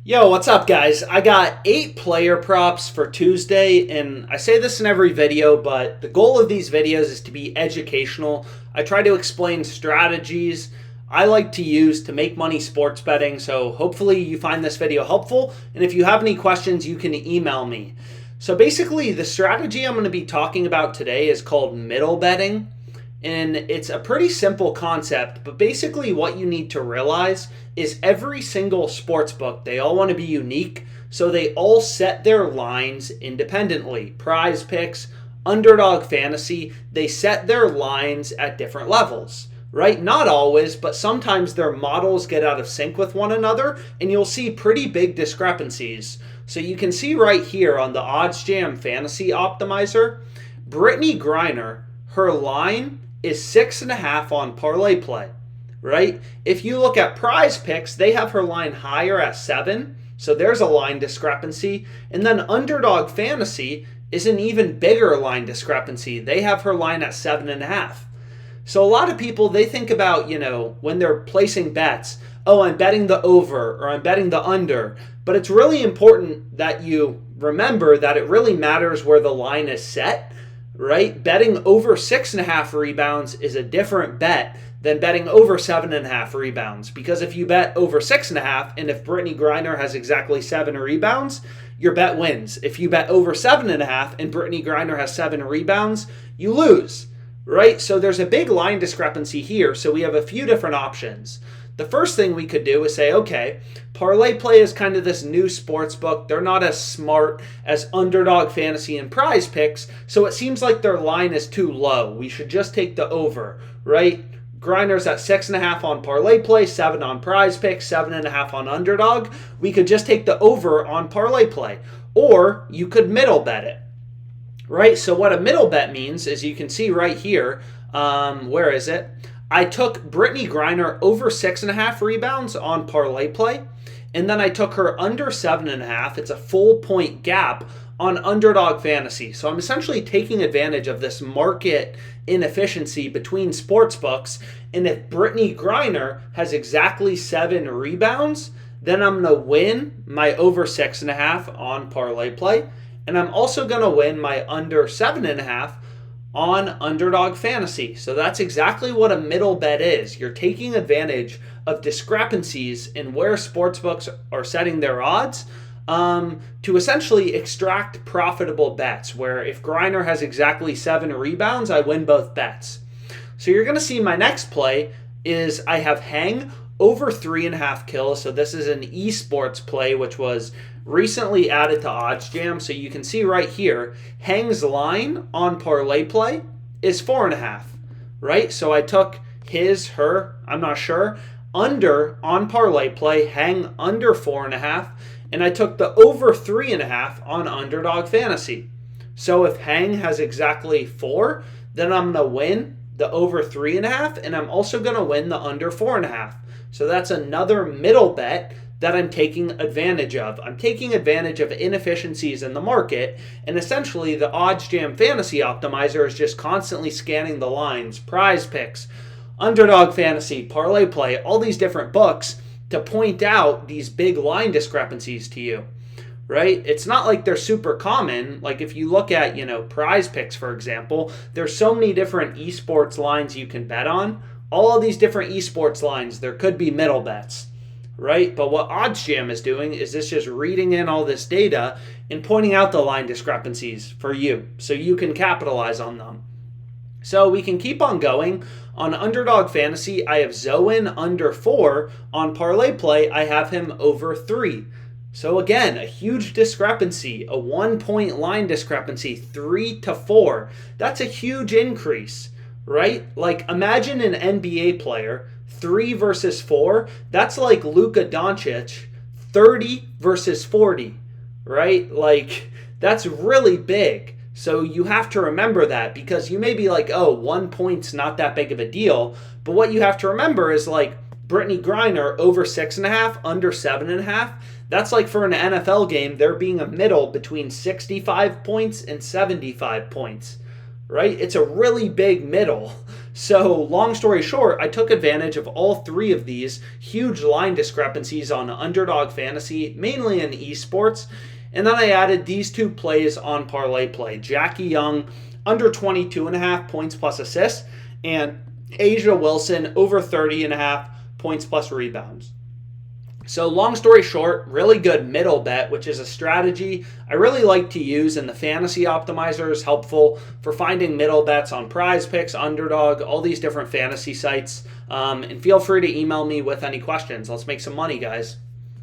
Yo, what's up, guys? I got 8 player props for Tuesday, and I say this in every video, but the goal of these videos is to be educational. I try to explain strategies I like to use to make money sports betting, so hopefully you find this video helpful, and if you have any questions, you can email me. So basically, the strategy I'm going to be talking about today is called middle betting. And it's a pretty simple concept, but basically what you need to realize is every single sports book, they all want to be unique, so they all set their lines independently. Prize Picks, Underdog Fantasy, they set their lines at different levels, right? Not always, but sometimes their models get out of sync with one another, and you'll see pretty big discrepancies. So you can see right here on the OddsJam Fantasy Optimizer, Brittany Griner, her line is 6.5 on parlay play, right? If you look at Prize Picks, they have her line higher at 7, so there's a line discrepancy. And then Underdog Fantasy is an even bigger line discrepancy. They have her line at 7.5. So a lot of people, they think about, when they're placing bets, oh, I'm betting the over or I'm betting the under. But it's really important that you remember that it really matters where the line is set, right? Betting over 6.5 rebounds is a different bet than betting over 7.5 rebounds. Because if you bet over 6.5, and if Brittany Griner has exactly 7 rebounds, your bet wins. If you bet over 7.5 and Brittany Griner has 7 rebounds, you lose, right? So there's a big line discrepancy here. So we have a few different options. The first thing we could do is say, okay, Parlay Play is kind of this new sports book. They're not as smart as Underdog Fantasy and Prize Picks, so it seems like their line is too low. We should just take the over, right? Griner's at 6.5 on Parlay Play, 7 on Prize Picks, 7.5 on Underdog. We could just take the over on Parlay Play, or you could middle bet it, right? So what a middle bet means is you can see right here, where is it? I took Brittany Griner over 6.5 rebounds on Parlay Play, and then I took her under 7.5. It's a full point gap on Underdog Fantasy. So I'm essentially taking advantage of this market inefficiency between sports books. And if Brittany Griner has exactly 7 rebounds, then I'm going to win my over 6.5 on Parlay Play. And I'm also going to win my under 7.5 on Underdog Fantasy. So that's exactly what a middle bet is. You're taking advantage of discrepancies in where sportsbooks are setting their odds to essentially extract profitable bets, where if Griner has exactly 7 rebounds, I win both bets. So you're going to see my next play is I have Hang over 3.5 kills. So this is an esports play, which was recently added to OddsJam. So you can see right here, Hang's line on Parlay Play is 4.5, right? So I took her, I'm not sure, under on Parlay Play, Hang under 4.5, and I took the over 3.5 on Underdog Fantasy. So if Hang has exactly 4, then I'm going to win the over 3.5, and I'm also going to win the under 4.5. So that's another middle bet that I'm taking advantage of. I'm taking advantage of inefficiencies in the market, and essentially the OddsJam Fantasy Optimizer is just constantly scanning the lines, Prize Picks, Underdog Fantasy, Parlay Play, all these different books to point out these big line discrepancies to you, right? It's not like they're super common. Like if you look at, Prize Picks, for example, there's so many different esports lines you can bet on. All of these different esports lines, there could be middle bets, right? But what OddsJam is doing is it's just reading in all this data and pointing out the line discrepancies for you so you can capitalize on them. So we can keep on going. On Underdog Fantasy, I have Zoen under 4. On Parlay Play, I have him over 3. So again, a huge discrepancy, a 1-point line discrepancy, 3 to 4. That's a huge increase, right? Like imagine an NBA player, 3 versus 4. That's like Luka Doncic, 30 versus 40, right? Like that's really big. So you have to remember that, because you may be like, oh, 1 point's not that big of a deal. But what you have to remember is like Brittany Griner over 6.5, under 7.5. That's like for an NFL game, there being a middle between 65 points and 75 points, right? It's a really big middle. So, long story short, I took advantage of all three of these huge line discrepancies on Underdog Fantasy, mainly in esports. And then I added these two plays on Parlay Play. Jackie Young, under 22.5 points plus assists, and Asia Wilson, over 30.5 points plus rebounds. So long story short, really good middle bet, which is a strategy I really like to use, and the Fantasy Optimizer is helpful for finding middle bets on Prize Picks, Underdog, all these different fantasy sites. And feel free to email me with any questions. Let's make some money, guys.